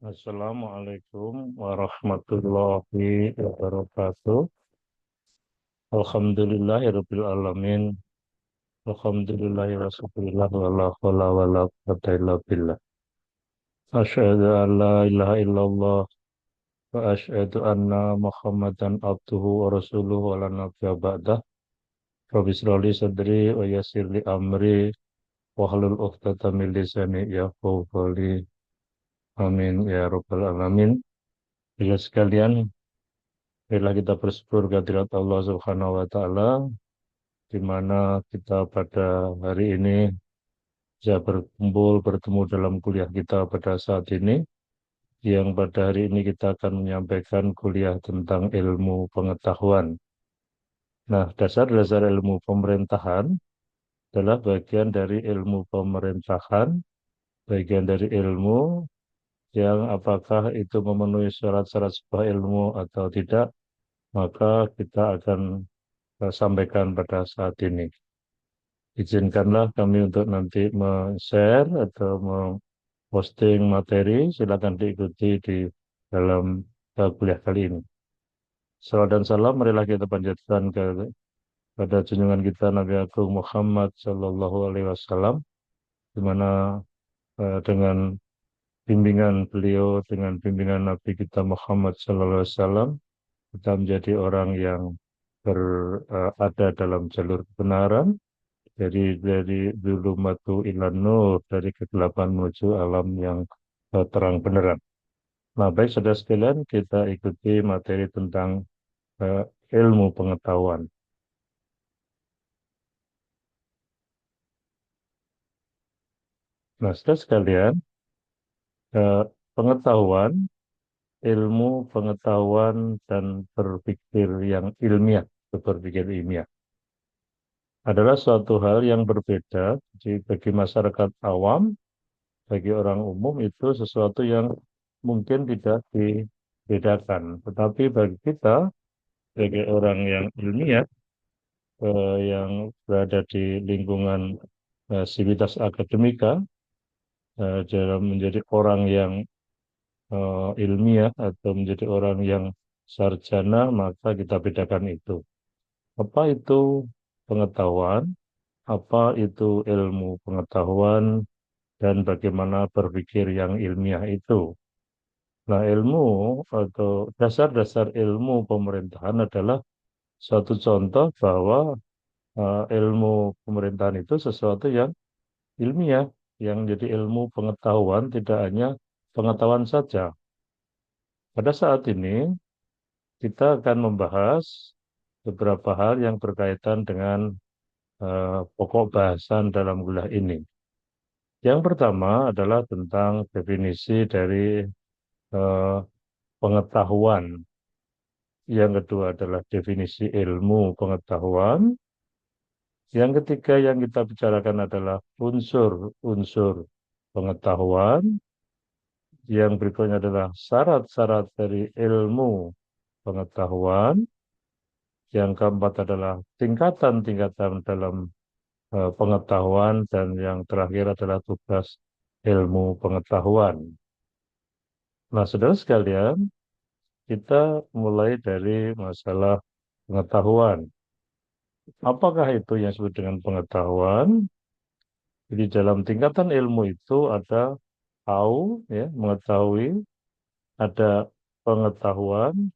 Assalamualaikum warahmatullahi wabarakatuh. Alhamdulillahirabbil alamin. Alhamdulillahi wa syukurillah wa la haula wa la quwwata illa billah. Asyhadu an la ilaha illallah wa asyhadu anna Muhammadan abduhu wa rasuluhu wa la nabiyya ba'dah. Rabbi shrah li sadri wa yassir li amri wa hlul 'uqdatam min lisani yafqahu qawli. Amin ya rabbal alamin. Ya sekalian, marilah kita bersyukur kehadirat Allah Subhanahu wa taala di mana kita pada hari ini bisa berkumpul bertemu dalam kuliah kita pada saat ini, yang pada hari ini kita akan menyampaikan kuliah tentang ilmu pengetahuan. Nah, dasar-dasar ilmu pemerintahan adalah bagian dari ilmu pemerintahan, bagian dari ilmu yang apakah itu memenuhi syarat-syarat sebuah ilmu atau tidak, maka kita akan sampaikan pada saat ini. Izinkanlah kami untuk nanti share atau posting materi, silakan diikuti di dalam kuliah kali ini. Salawat dan salam marilah kita panjatkan kepada junjungan kita Nabi Agung Muhammad Sallallahu Alaihi Wasallam, di mana dengan bimbingan beliau, dengan bimbingan Nabi kita Muhammad Sallallahu Alaihi Wasallam, kita menjadi orang yang berada dalam jalur kebenaran, dari zulumatu ilan nur, dari kegelapan menuju alam yang terang benerang. Nah, baik saudara sekalian, kita ikuti materi tentang uh, ilmu pengetahuan. Nah, saudara sekalian, uh, pengetahuan, ilmu pengetahuan dan berpikir yang ilmiah, berpikir ilmiah, adalah suatu hal yang berbeda. Bagi masyarakat awam, bagi orang umum itu sesuatu yang mungkin tidak dibedakan. Tetapi bagi kita, sebagai orang yang ilmiah, yang berada di lingkungan sivitas akademika, dalam menjadi orang yang ilmiah atau menjadi orang yang sarjana, maka kita bedakan itu. Apa itu pengetahuan? Apa itu ilmu pengetahuan? Dan bagaimana berpikir yang ilmiah itu? Nah, ilmu atau dasar-dasar ilmu pemerintahan adalah suatu contoh bahwa ilmu pemerintahan itu sesuatu yang ilmiah, yang jadi ilmu pengetahuan, tidak hanya pengetahuan saja. Pada saat ini, kita akan membahas beberapa hal yang berkaitan dengan pokok bahasan dalam kuliah ini. Yang pertama adalah tentang definisi dari eh, pengetahuan. Yang kedua adalah definisi ilmu pengetahuan. Yang ketiga yang kita bicarakan adalah unsur-unsur pengetahuan. Yang berikutnya adalah syarat-syarat dari ilmu pengetahuan. Yang keempat adalah tingkatan-tingkatan dalam pengetahuan. Dan yang terakhir adalah tugas ilmu pengetahuan. Nah, saudara sekalian, kita mulai dari masalah pengetahuan. Apakah itu yang disebut dengan pengetahuan? Jadi dalam tingkatan ilmu itu ada tahu, ya, mengetahui, ada pengetahuan,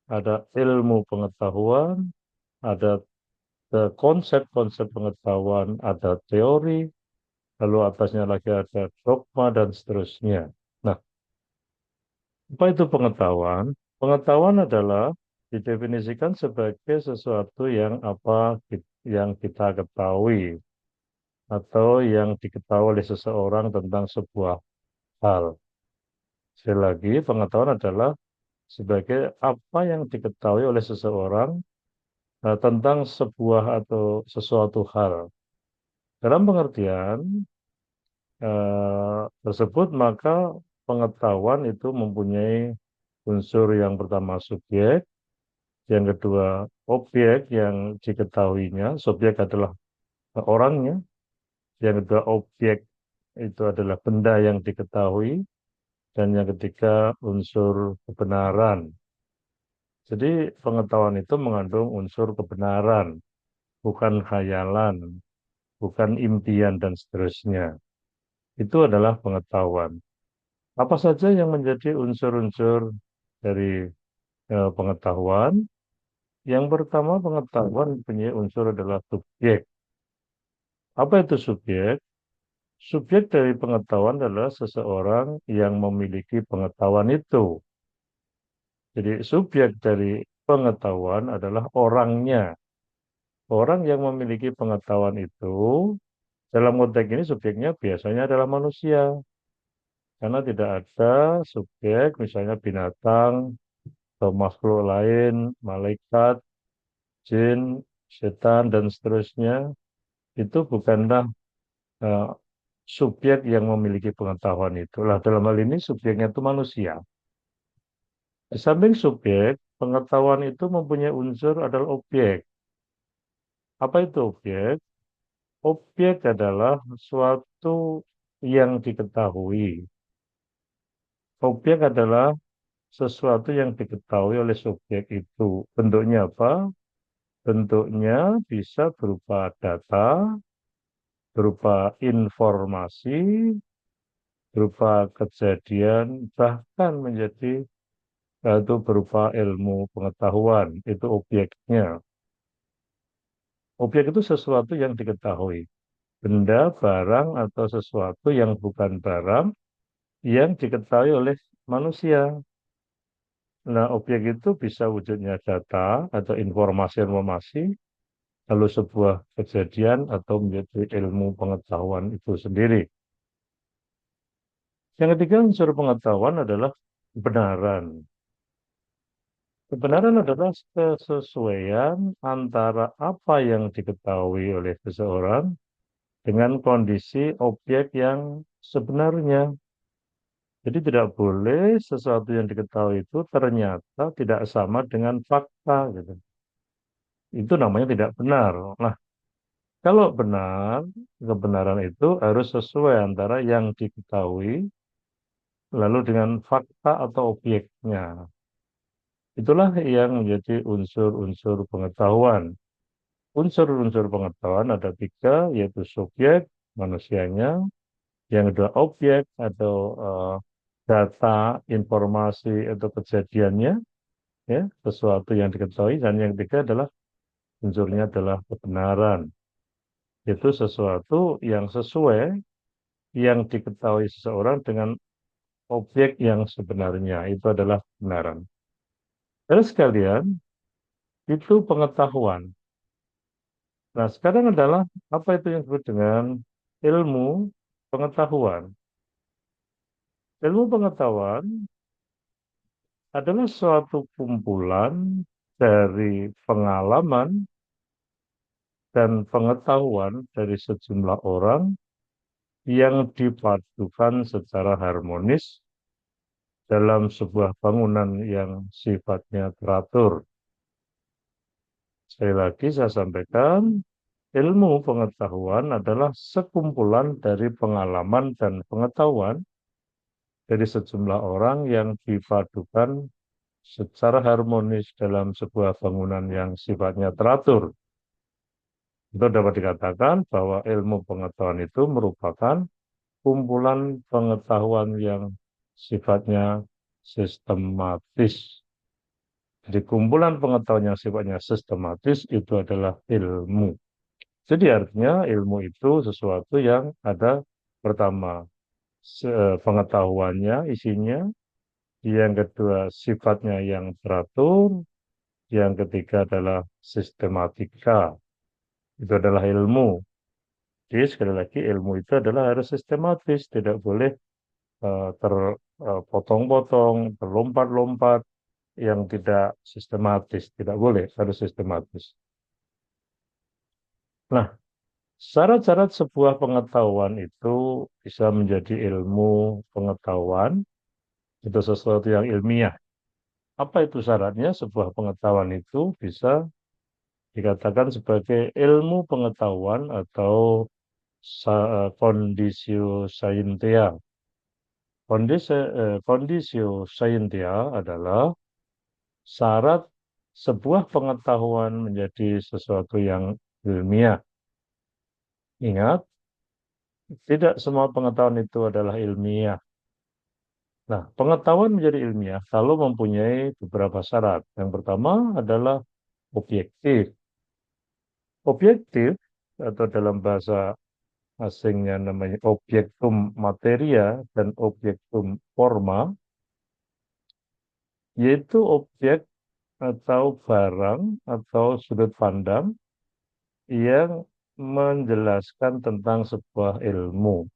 ada ilmu pengetahuan, ada konsep-konsep pengetahuan, ada teori, lalu atasnya lagi ada dogma dan seterusnya. Nah, apa itu pengetahuan? Pengetahuan adalah didefinisikan sebagai sesuatu yang yang kita ketahui atau yang diketahui oleh seseorang tentang sebuah hal. Sekali lagi, pengetahuan adalah sebagai apa yang diketahui oleh seseorang tentang sebuah atau sesuatu hal. Dalam pengertian tersebut, maka pengetahuan itu mempunyai unsur yang pertama subjek, yang kedua objek yang diketahuinya, subjek adalah orangnya, yang kedua objek itu adalah benda yang diketahui, dan yang ketiga unsur kebenaran. Jadi pengetahuan itu mengandung unsur kebenaran, bukan khayalan, bukan impian dan seterusnya. Itu adalah pengetahuan. Apa saja yang menjadi unsur-unsur dari pengetahuan? Yang pertama, pengetahuan punya unsur adalah subjek. Apa itu subjek? Subjek dari pengetahuan adalah seseorang yang memiliki pengetahuan itu. Jadi subjek dari pengetahuan adalah orangnya. Orang yang memiliki pengetahuan itu, dalam konteks ini subjeknya biasanya adalah manusia. Karena tidak ada subjek, misalnya binatang, atau makhluk lain, malaikat, jin, setan, dan seterusnya, itu bukanlah eh, subjek yang memiliki pengetahuan itulah. Dalam hal ini subjeknya itu manusia. Di samping subjek, pengetahuan itu mempunyai unsur adalah objek. Apa itu objek? Objek adalah suatu yang diketahui. Objek adalah sesuatu yang diketahui oleh subjek itu. Bentuknya apa? Bentuknya bisa berupa data, berupa informasi, berupa kejadian, bahkan menjadi itu berupa ilmu pengetahuan. Itu objeknya. Objek itu sesuatu yang diketahui. Benda, barang, atau sesuatu yang bukan barang yang diketahui oleh manusia. Nah, objek itu bisa wujudnya data atau informasi-informasi, lalu sebuah kejadian atau menjadi ilmu pengetahuan itu sendiri. Yang ketiga unsur pengetahuan adalah kebenaran. Kebenaran adalah kesesuaian antara apa yang diketahui oleh seseorang dengan kondisi objek yang sebenarnya. Jadi tidak boleh sesuatu yang diketahui itu ternyata tidak sama dengan fakta gitu. Itu namanya tidak benar. Nah, kalau benar, kebenaran itu harus sesuai antara yang diketahui lalu dengan fakta atau objeknya. Itulah yang menjadi unsur-unsur pengetahuan. Unsur-unsur pengetahuan ada tiga, yaitu subjek, manusianya, yang kedua objek atau data, informasi atau kejadiannya, ya, sesuatu yang diketahui, dan yang ketiga adalah unsurnya adalah kebenaran. Itu sesuatu yang sesuai yang diketahui seseorang dengan objek yang sebenarnya. Itu adalah kebenaran. Terus sekalian, itu pengetahuan. Nah, sekarang adalah apa itu yang disebut dengan ilmu pengetahuan. Ilmu pengetahuan adalah suatu kumpulan dari pengalaman dan pengetahuan dari sejumlah orang yang dipadukan secara harmonis dalam sebuah bangunan yang sifatnya teratur. Sekali lagi saya sampaikan, ilmu pengetahuan adalah sekumpulan dari pengalaman dan pengetahuan dari sejumlah orang yang dipadukan secara harmonis dalam sebuah bangunan yang sifatnya teratur. Itu dapat dikatakan bahwa ilmu pengetahuan itu merupakan kumpulan pengetahuan yang sifatnya sistematis. Jadi kumpulan pengetahuan yang sifatnya sistematis itu adalah ilmu. Jadi artinya ilmu itu sesuatu yang ada pertama pengetahuannya, isinya, yang kedua sifatnya yang teratur, yang ketiga adalah sistematika. Itu adalah ilmu. Jadi sekali lagi ilmu itu adalah harus sistematis, tidak boleh terpotong-potong, terlompat-lompat, yang tidak sistematis. Tidak boleh, harus sistematis. Nah, syarat-syarat sebuah pengetahuan itu bisa menjadi ilmu pengetahuan, itu sesuatu yang ilmiah. Apa itu syaratnya? Sebuah pengetahuan itu bisa dikatakan sebagai ilmu pengetahuan atau kondisio scientia. Conditio scientia adalah syarat sebuah pengetahuan menjadi sesuatu yang ilmiah. Ingat, tidak semua pengetahuan itu adalah ilmiah. Nah, pengetahuan menjadi ilmiah kalau mempunyai beberapa syarat. Yang pertama adalah objektif. Objektif atau dalam bahasa asingnya namanya objektum materia dan objektum forma, yaitu objek atau barang atau sudut pandang yang menjelaskan tentang sebuah ilmu.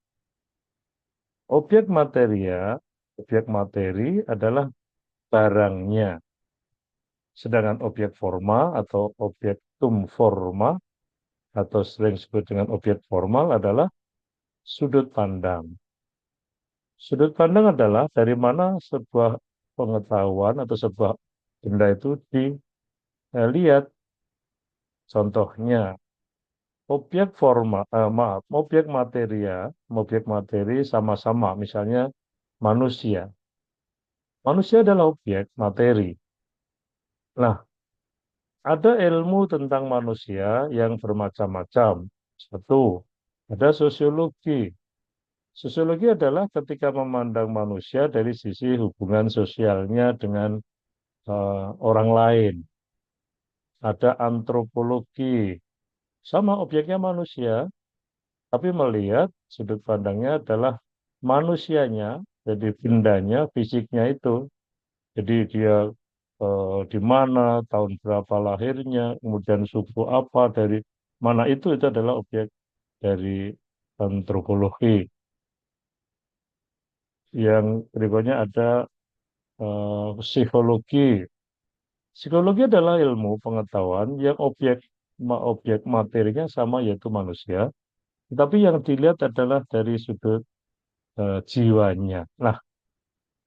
Objek materia, objek materi adalah barangnya. Sedangkan objek forma atau objektum forma atau sering disebut dengan objek formal adalah sudut pandang. Sudut pandang adalah dari mana sebuah pengetahuan atau sebuah benda itu dilihat. Contohnya, objek materi sama-sama, misalnya manusia. Manusia adalah objek materi. Nah, ada ilmu tentang manusia yang bermacam-macam. Satu, ada sosiologi. Sosiologi adalah ketika memandang manusia dari sisi hubungan sosialnya dengan orang lain. Ada antropologi, sama objeknya manusia, tapi melihat sudut pandangnya adalah manusianya, jadi bendanya, fisiknya itu. Jadi dia di mana, tahun berapa lahirnya, kemudian suku apa, dari mana itu adalah objek dari antropologi. Yang berikutnya ada psikologi. Psikologi adalah ilmu pengetahuan yang objek materinya sama yaitu manusia, tapi yang dilihat adalah dari sudut jiwanya. Nah,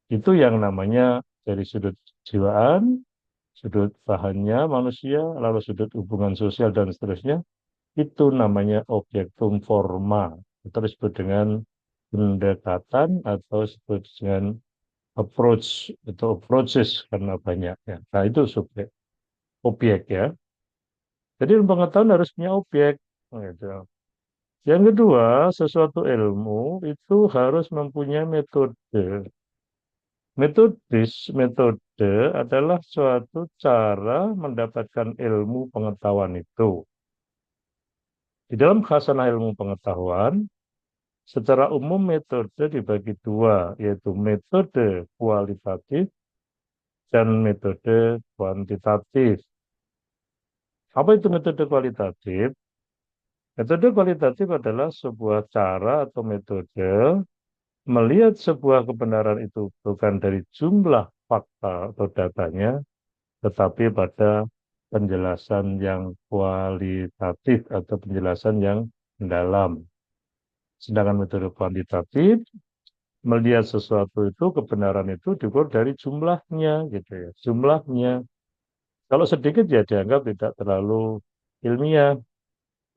itu yang namanya dari sudut jiwaan, sudut bahannya manusia, lalu sudut hubungan sosial dan seterusnya, itu namanya objektum forma. Itu disebut dengan pendekatan atau disebut dengan approach atau approaches karena banyaknya. Nah, itu subjek, objek ya. Jadi ilmu pengetahuan harus punya objek. Gitu. Yang kedua, sesuatu ilmu itu harus mempunyai metode. Metode adalah suatu cara mendapatkan ilmu pengetahuan itu. Di dalam khasanah ilmu pengetahuan, secara umum metode dibagi dua, yaitu metode kualitatif dan metode kuantitatif. Apa itu metode kualitatif? Metode kualitatif adalah sebuah cara atau metode melihat sebuah kebenaran itu bukan dari jumlah fakta atau datanya, tetapi pada penjelasan yang kualitatif atau penjelasan yang mendalam. Sedangkan metode kuantitatif melihat sesuatu itu, kebenaran itu diukur dari jumlahnya, gitu ya. Jumlahnya. Kalau sedikit ya dianggap tidak terlalu ilmiah.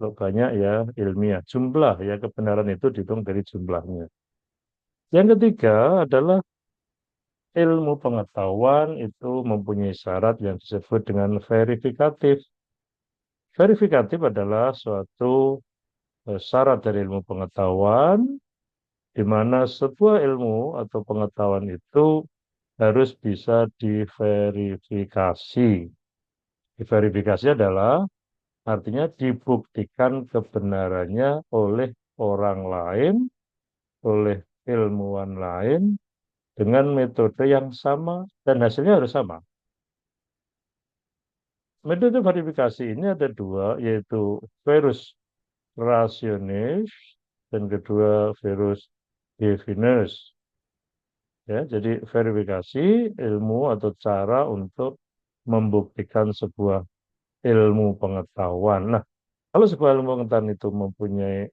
Kalau banyak ya ilmiah. Jumlah ya kebenaran itu dihitung dari jumlahnya. Yang ketiga adalah ilmu pengetahuan itu mempunyai syarat yang disebut dengan verifikatif. Verifikatif adalah suatu syarat dari ilmu pengetahuan di mana sebuah ilmu atau pengetahuan itu harus bisa diverifikasi. Diverifikasi adalah artinya dibuktikan kebenarannya oleh orang lain, oleh ilmuwan lain, dengan metode yang sama, dan hasilnya harus sama. Metode verifikasi ini ada dua, yaitu verus rationis dan kedua verus definus. Ya, jadi verifikasi ilmu atau cara untuk membuktikan sebuah ilmu pengetahuan. Nah, kalau sebuah ilmu pengetahuan itu mempunyai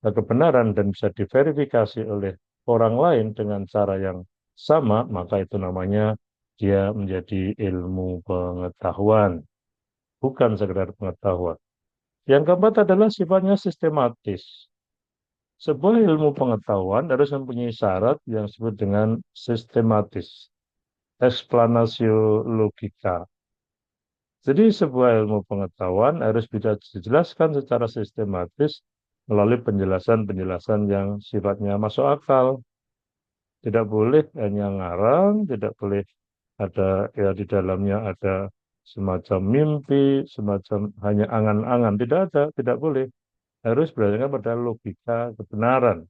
kebenaran dan bisa diverifikasi oleh orang lain dengan cara yang sama, maka itu namanya dia menjadi ilmu pengetahuan, bukan sekedar pengetahuan. Yang keempat adalah sifatnya sistematis. Sebuah ilmu pengetahuan harus mempunyai syarat yang disebut dengan sistematis, explanatio logika. Jadi sebuah ilmu pengetahuan harus bisa dijelaskan secara sistematis melalui penjelasan-penjelasan yang sifatnya masuk akal. Tidak boleh hanya ngarang, tidak boleh ada ya di dalamnya ada semacam mimpi, semacam hanya angan-angan. Tidak ada, tidak boleh. Harus berdasarkan pada logika kebenaran.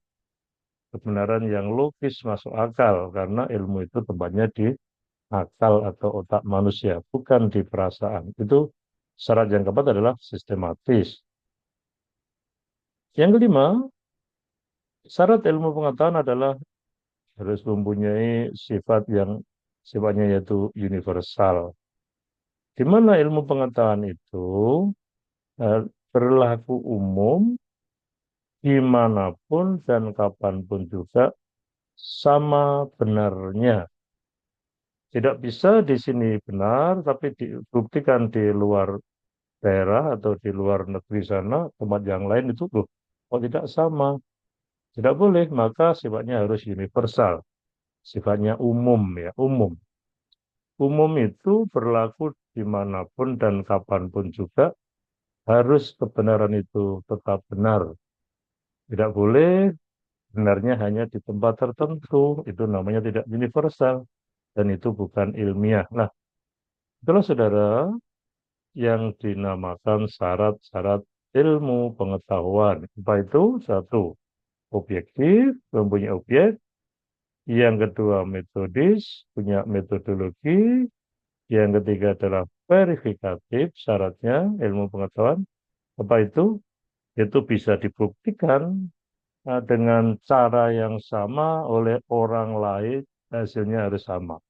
Kebenaran yang logis masuk akal. Karena ilmu itu tempatnya di akal atau otak manusia, bukan di perasaan. Itu syarat yang keempat adalah sistematis. Yang kelima, syarat ilmu pengetahuan adalah harus mempunyai sifat yang sifatnya yaitu universal. Di mana ilmu pengetahuan itu eh, berlaku umum dimanapun dan kapanpun juga sama benarnya. Tidak bisa di sini benar, tapi dibuktikan di luar daerah atau di luar negeri sana, tempat yang lain itu loh, kok tidak sama. Tidak boleh, maka sifatnya harus universal, sifatnya umum ya, umum. Umum itu berlaku dimanapun dan kapanpun juga harus kebenaran itu tetap benar. Tidak boleh benarnya hanya di tempat tertentu, itu namanya tidak universal dan itu bukan ilmiah. Nah, itulah saudara yang dinamakan syarat-syarat ilmu pengetahuan. Apa itu? Satu, objektif, mempunyai objek. Yang kedua, metodis, punya metodologi. Yang ketiga adalah verifikatif, syaratnya ilmu pengetahuan. Apa itu? Itu bisa dibuktikan dengan cara yang sama oleh orang lain, hasilnya harus sama.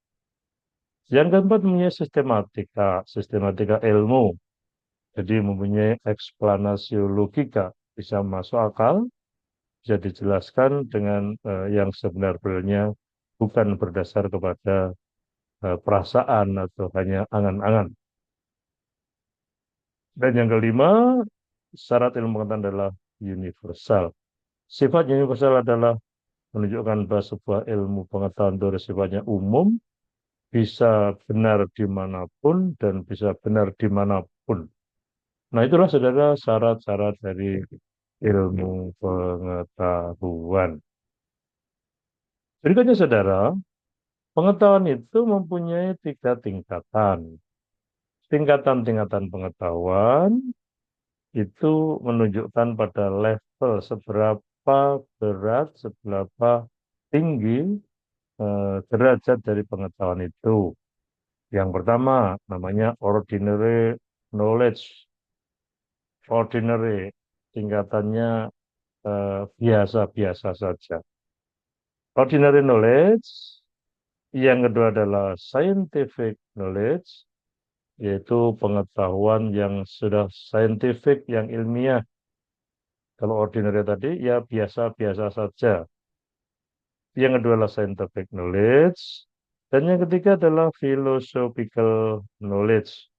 Yang keempat, mempunyai sistematika, sistematika ilmu. Jadi mempunyai eksplanasi logika, bisa masuk akal, bisa dijelaskan dengan yang sebenar-benarnya, bukan berdasar kepada perasaan atau hanya angan-angan. Dan yang kelima, syarat ilmu pengetahuan adalah universal. Sifat universal adalah menunjukkan bahwa sebuah ilmu pengetahuan itu sifatnya umum, bisa benar dimanapun, dan bisa benar dimanapun. Nah, itulah saudara syarat-syarat dari ilmu pengetahuan. Berikutnya saudara, pengetahuan itu mempunyai tiga tingkatan. Tingkatan-tingkatan pengetahuan itu menunjukkan pada level seberapa berat, seberapa tinggi derajat dari pengetahuan itu. Yang pertama namanya ordinary knowledge. Ordinary tingkatannya biasa-biasa saja. Ordinary knowledge, yang kedua adalah scientific knowledge, yaitu pengetahuan yang sudah scientific, yang ilmiah. Kalau ordinary tadi, ya biasa-biasa saja. Yang kedua adalah scientific knowledge. Dan yang ketiga adalah philosophical knowledge,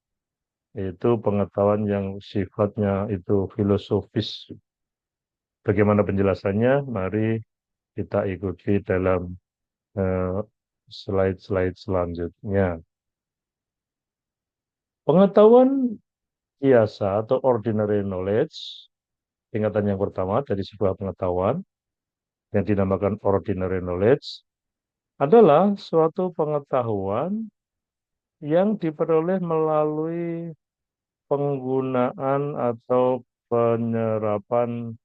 yaitu pengetahuan yang sifatnya itu filosofis. Bagaimana penjelasannya? Mari kita ikuti dalam eh, slide-slide selanjutnya. Pengetahuan biasa atau ordinary knowledge, tingkatan yang pertama dari sebuah pengetahuan yang dinamakan ordinary knowledge, adalah suatu pengetahuan yang diperoleh melalui penggunaan atau penyerapan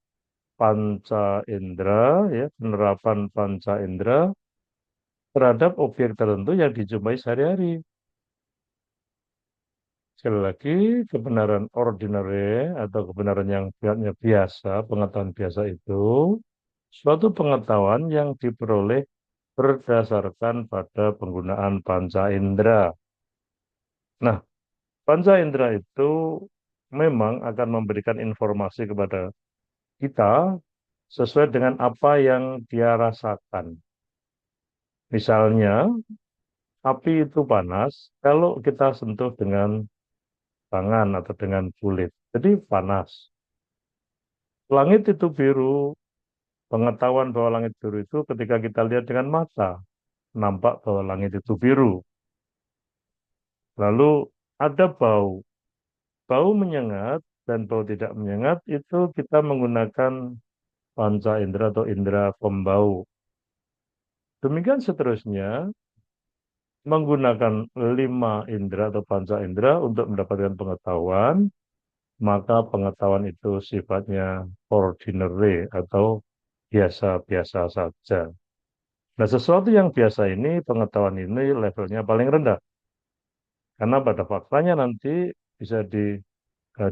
panca indera, ya, penerapan panca indera terhadap objek tertentu yang dijumpai sehari-hari. Sekali lagi, kebenaran ordinary atau kebenaran yang sifatnya biasa, pengetahuan biasa itu suatu pengetahuan yang diperoleh berdasarkan pada penggunaan panca indera. Nah, panca indera itu memang akan memberikan informasi kepada kita sesuai dengan apa yang dia rasakan. Misalnya, api itu panas kalau kita sentuh dengan tangan atau dengan kulit. Jadi panas. Langit itu biru Pengetahuan bahwa langit biru itu ketika kita lihat dengan mata, nampak bahwa langit itu biru. Lalu ada bau. Bau menyengat dan bau tidak menyengat itu kita menggunakan panca indera atau indera pembau. Demikian seterusnya, menggunakan 5 indera atau panca indera untuk mendapatkan pengetahuan, maka pengetahuan itu sifatnya ordinary atau biasa-biasa saja. Nah, sesuatu yang biasa ini, pengetahuan ini levelnya paling rendah. Karena pada faktanya nanti bisa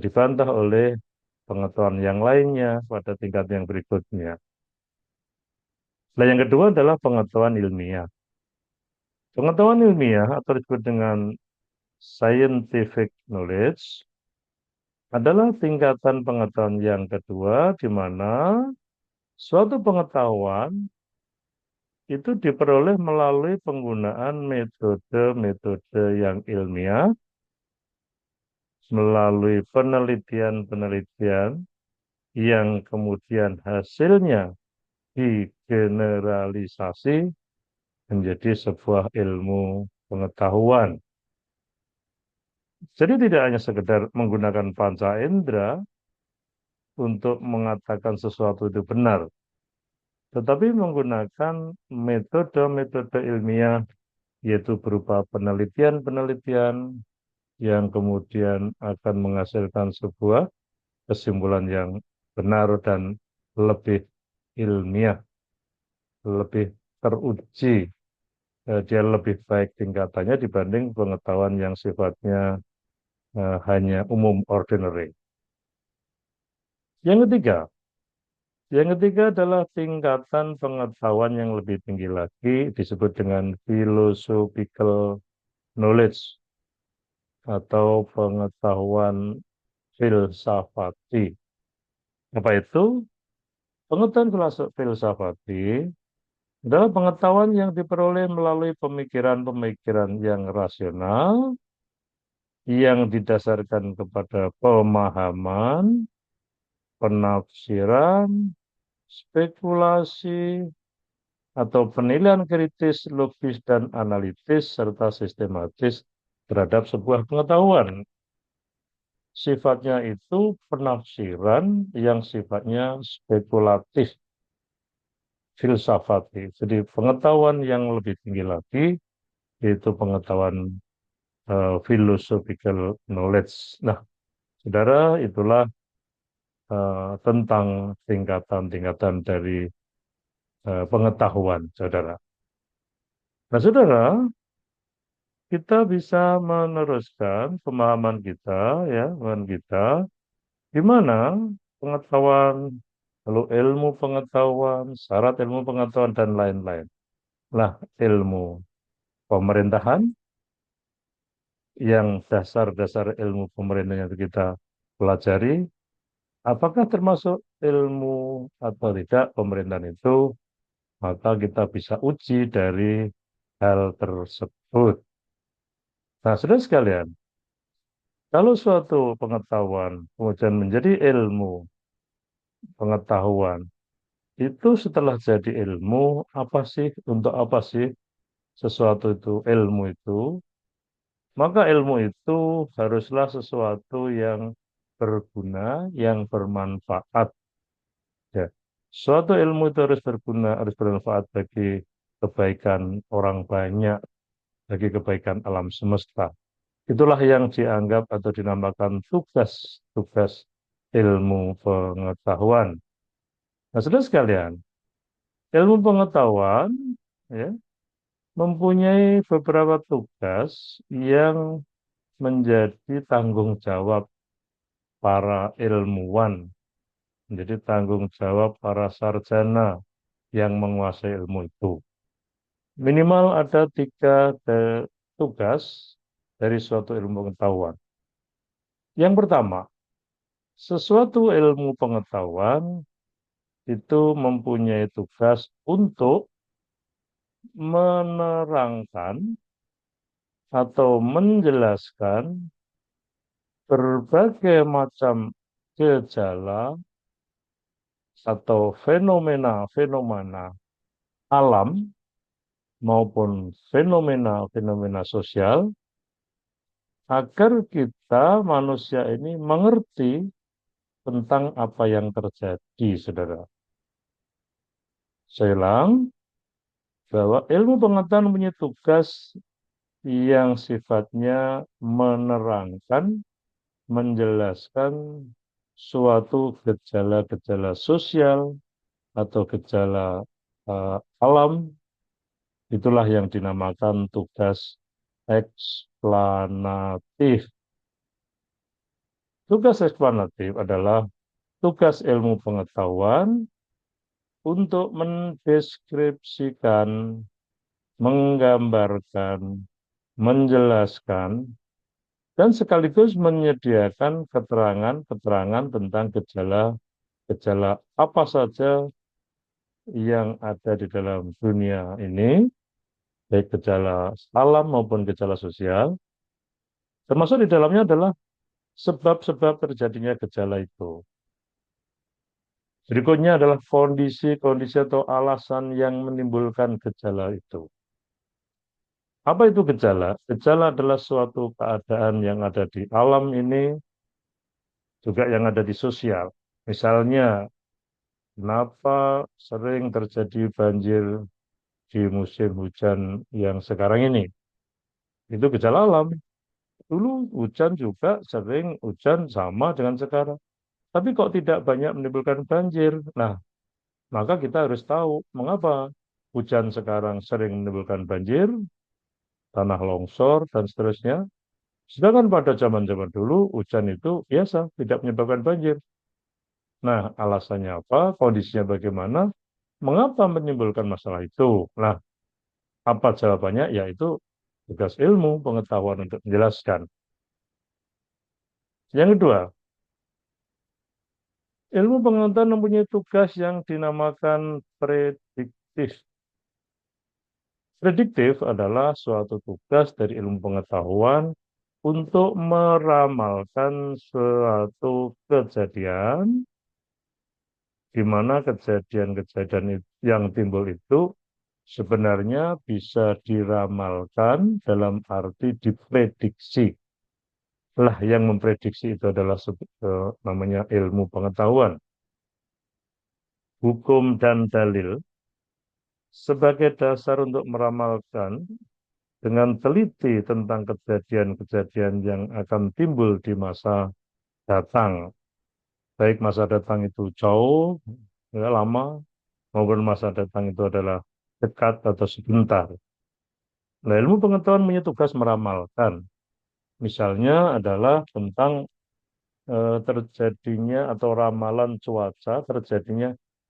dibantah oleh pengetahuan yang lainnya pada tingkat yang berikutnya. Nah, yang kedua adalah pengetahuan ilmiah. Pengetahuan ilmiah atau disebut dengan scientific knowledge adalah tingkatan pengetahuan yang kedua di mana suatu pengetahuan itu diperoleh melalui penggunaan metode-metode yang ilmiah, melalui penelitian-penelitian yang kemudian hasilnya digeneralisasi menjadi sebuah ilmu pengetahuan. Jadi tidak hanya sekedar menggunakan panca indera untuk mengatakan sesuatu itu benar, tetapi menggunakan metode-metode ilmiah yaitu berupa penelitian-penelitian yang kemudian akan menghasilkan sebuah kesimpulan yang benar dan lebih ilmiah, lebih teruji. Dia lebih baik tingkatannya dibanding pengetahuan yang sifatnya hanya umum ordinary. Yang ketiga, yang ketiga adalah tingkatan pengetahuan yang lebih tinggi lagi disebut dengan philosophical knowledge atau pengetahuan filsafati. Apa itu? Pengetahuan filsafati adalah pengetahuan yang diperoleh melalui pemikiran-pemikiran yang rasional, yang didasarkan kepada pemahaman, penafsiran, spekulasi, atau penilaian kritis, logis, dan analitis, serta sistematis terhadap sebuah pengetahuan. Sifatnya itu penafsiran yang sifatnya spekulatif, filsafati. Jadi pengetahuan yang lebih tinggi lagi yaitu pengetahuan philosophical knowledge. Nah, saudara, itulah tentang tingkatan-tingkatan dari pengetahuan, saudara. Nah, saudara, kita bisa meneruskan pemahaman kita, ya, pemahaman kita, di mana pengetahuan, lalu ilmu pengetahuan, syarat ilmu pengetahuan, dan lain-lain. Lah, ilmu pemerintahan, yang dasar-dasar ilmu pemerintahan yang kita pelajari, apakah termasuk ilmu atau tidak pemerintahan itu, maka kita bisa uji dari hal tersebut. Nah, saudara sekalian, kalau suatu pengetahuan kemudian menjadi ilmu pengetahuan, itu setelah jadi ilmu, apa sih, untuk apa sih sesuatu itu, ilmu itu? Maka ilmu itu haruslah sesuatu yang berguna, yang bermanfaat. Ya. Suatu ilmu itu harus berguna, harus bermanfaat bagi kebaikan orang banyak, bagi kebaikan alam semesta. Itulah yang dianggap atau dinamakan tugas-tugas ilmu pengetahuan. Nah, saudara sekalian, ilmu pengetahuan, ya, mempunyai beberapa tugas yang menjadi tanggung jawab para ilmuwan, menjadi tanggung jawab para sarjana yang menguasai ilmu itu. Minimal ada 3 tugas dari suatu ilmu pengetahuan. Yang pertama, sesuatu ilmu pengetahuan itu mempunyai tugas untuk menerangkan atau menjelaskan berbagai macam gejala atau fenomena-fenomena alam maupun fenomena-fenomena sosial agar kita manusia ini mengerti tentang apa yang terjadi, saudara. Saya ulang, bahwa ilmu pengetahuan punya tugas yang sifatnya menerangkan, menjelaskan suatu gejala-gejala sosial atau gejala alam, itulah yang dinamakan tugas eksplanatif. Tugas eksplanatif adalah tugas ilmu pengetahuan untuk mendeskripsikan, menggambarkan, menjelaskan, dan sekaligus menyediakan keterangan-keterangan tentang gejala apa saja yang ada di dalam dunia ini, baik gejala alam maupun gejala sosial, termasuk di dalamnya adalah sebab-sebab terjadinya gejala itu. Berikutnya adalah kondisi-kondisi atau alasan yang menimbulkan gejala itu. Apa itu gejala? Gejala adalah suatu keadaan yang ada di alam ini, juga yang ada di sosial. Misalnya, kenapa sering terjadi banjir di musim hujan yang sekarang ini? Itu gejala alam. Dulu hujan juga sering hujan sama dengan sekarang. Tapi kok tidak banyak menimbulkan banjir? Nah, maka kita harus tahu mengapa hujan sekarang sering menimbulkan banjir, tanah longsor, dan seterusnya. Sedangkan pada zaman-zaman dulu hujan itu biasa, tidak menyebabkan banjir. Nah, alasannya apa? Kondisinya bagaimana? Mengapa menimbulkan masalah itu? Nah, apa jawabannya? Yaitu tugas ilmu pengetahuan untuk menjelaskan. Yang kedua, ilmu pengetahuan mempunyai tugas yang dinamakan prediktif. Prediktif adalah suatu tugas dari ilmu pengetahuan untuk meramalkan suatu kejadian di mana kejadian-kejadian yang timbul itu sebenarnya bisa diramalkan dalam arti diprediksi. Lah yang memprediksi itu adalah namanya ilmu pengetahuan. Hukum dan dalil sebagai dasar untuk meramalkan dengan teliti tentang kejadian-kejadian yang akan timbul di masa datang. Baik masa datang itu jauh, ya, lama, maupun masa datang itu adalah dekat atau sebentar. Nah, ilmu pengetahuan punya tugas meramalkan. Misalnya adalah tentang terjadinya atau ramalan cuaca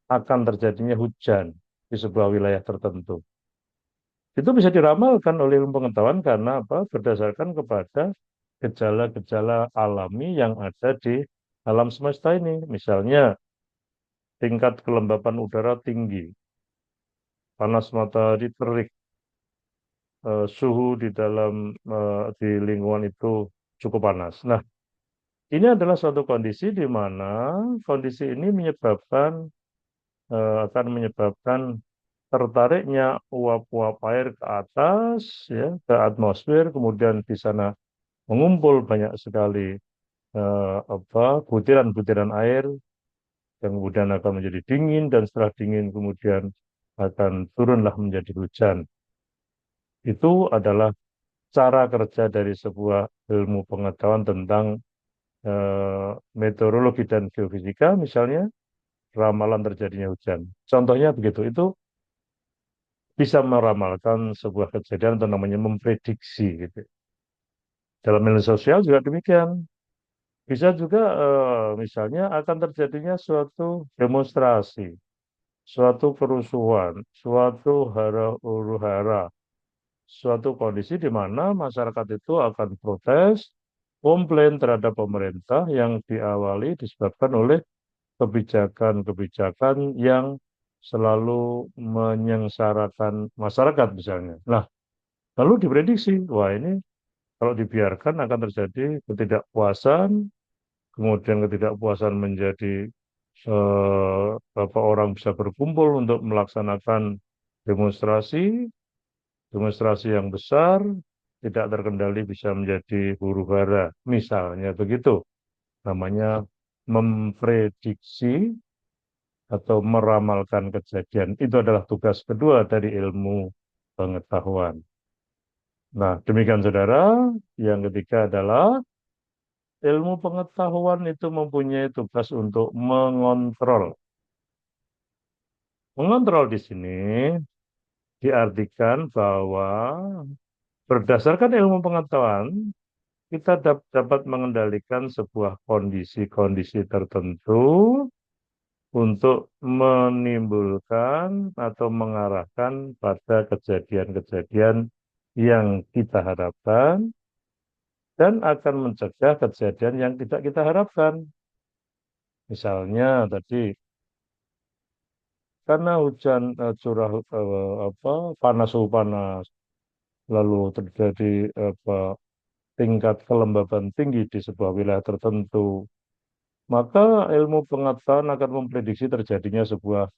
akan terjadinya hujan di sebuah wilayah tertentu. Itu bisa diramalkan oleh ilmu pengetahuan karena apa? Berdasarkan kepada gejala-gejala alami yang ada di alam semesta ini. Misalnya tingkat kelembapan udara tinggi, panas matahari terik, suhu di dalam di lingkungan itu cukup panas. Nah, ini adalah suatu kondisi di mana kondisi ini akan menyebabkan tertariknya uap-uap air ke atas, ya, ke atmosfer, kemudian di sana mengumpul banyak sekali butiran-butiran air yang kemudian akan menjadi dingin dan setelah dingin kemudian akan turunlah menjadi hujan. Itu adalah cara kerja dari sebuah ilmu pengetahuan tentang meteorologi dan geofisika, misalnya ramalan terjadinya hujan. Contohnya begitu, itu bisa meramalkan sebuah kejadian atau namanya memprediksi gitu. Dalam ilmu sosial juga demikian. Bisa juga misalnya akan terjadinya suatu demonstrasi, suatu kerusuhan, suatu hara-hara, suatu kondisi di mana masyarakat itu akan protes, komplain terhadap pemerintah yang diawali disebabkan oleh kebijakan-kebijakan yang selalu menyengsarakan masyarakat misalnya. Nah, lalu diprediksi, wah ini kalau dibiarkan akan terjadi ketidakpuasan, kemudian ketidakpuasan menjadi Berapa orang bisa berkumpul untuk melaksanakan demonstrasi, demonstrasi yang besar, tidak terkendali bisa menjadi huru hara. Misalnya begitu, namanya memprediksi atau meramalkan kejadian. Itu adalah tugas kedua dari ilmu pengetahuan. Nah, demikian saudara. Yang ketiga adalah ilmu pengetahuan itu mempunyai tugas untuk mengontrol. Mengontrol di sini diartikan bahwa berdasarkan ilmu pengetahuan, kita dapat mengendalikan sebuah kondisi-kondisi tertentu untuk menimbulkan atau mengarahkan pada kejadian-kejadian yang kita harapkan dan akan mencegah kejadian yang tidak kita harapkan. Misalnya tadi karena hujan curah apa panas suhu panas lalu terjadi apa tingkat kelembaban tinggi di sebuah wilayah tertentu, maka ilmu pengetahuan akan memprediksi terjadinya sebuah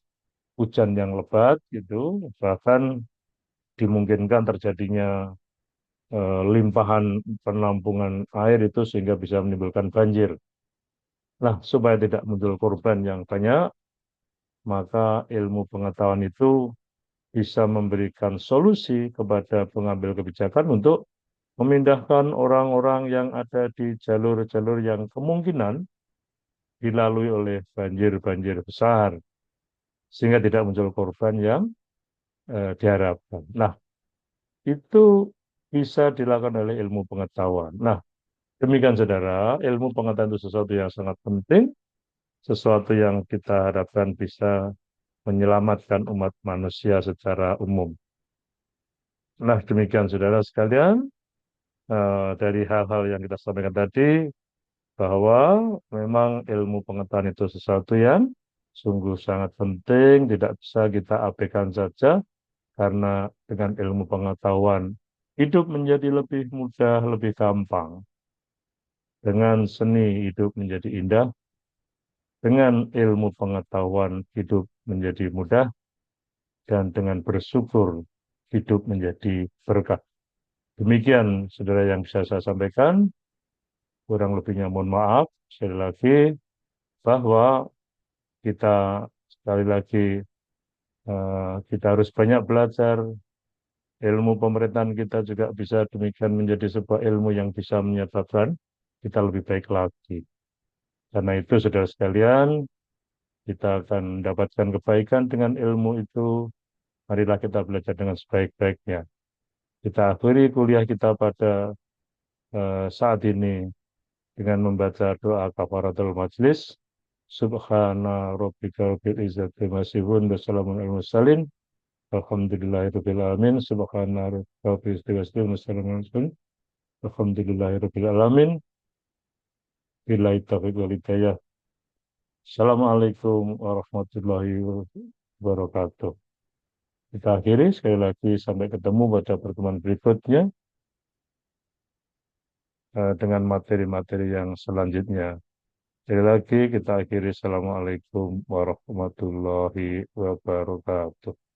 hujan yang lebat gitu, bahkan dimungkinkan terjadinya limpahan penampungan air itu sehingga bisa menimbulkan banjir. Nah, supaya tidak muncul korban yang banyak, maka ilmu pengetahuan itu bisa memberikan solusi kepada pengambil kebijakan untuk memindahkan orang-orang yang ada di jalur-jalur yang kemungkinan dilalui oleh banjir-banjir besar, sehingga tidak muncul korban yang diharapkan. Nah, itu bisa dilakukan oleh ilmu pengetahuan. Nah, demikian saudara, ilmu pengetahuan itu sesuatu yang sangat penting, sesuatu yang kita harapkan bisa menyelamatkan umat manusia secara umum. Nah, demikian saudara sekalian, dari hal-hal yang kita sampaikan tadi, bahwa memang ilmu pengetahuan itu sesuatu yang sungguh sangat penting, tidak bisa kita abaikan saja, karena dengan ilmu pengetahuan, hidup menjadi lebih mudah, lebih gampang. Dengan seni hidup menjadi indah, dengan ilmu pengetahuan hidup menjadi mudah, dan dengan bersyukur hidup menjadi berkah. Demikian saudara yang bisa saya sampaikan, kurang lebihnya mohon maaf. Sekali lagi bahwa kita sekali lagi kita harus banyak belajar. Ilmu pemerintahan kita juga bisa demikian menjadi sebuah ilmu yang bisa menyebabkan kita lebih baik lagi. Karena itu saudara sekalian, kita akan mendapatkan kebaikan dengan ilmu itu. Marilah kita belajar dengan sebaik-baiknya. Kita akhiri kuliah kita pada saat ini dengan membaca doa kafaratul majlis. Subhana rabbika rabbil izzati amma yasifun wa salamun alal mursalin. Alhamdulillahirabbil alamin. Subhana rabbika rabbil izzati amma yasifun wa salamun alal mursalin. Alhamdulillahirabbil alamin. Billahi taufiq wal hidayah. Assalamualaikum warahmatullahi wabarakatuh. Kita akhiri sekali lagi sampai ketemu pada pertemuan berikutnya dengan materi-materi yang selanjutnya. Sekali lagi kita akhiri. Assalamualaikum warahmatullahi wabarakatuh.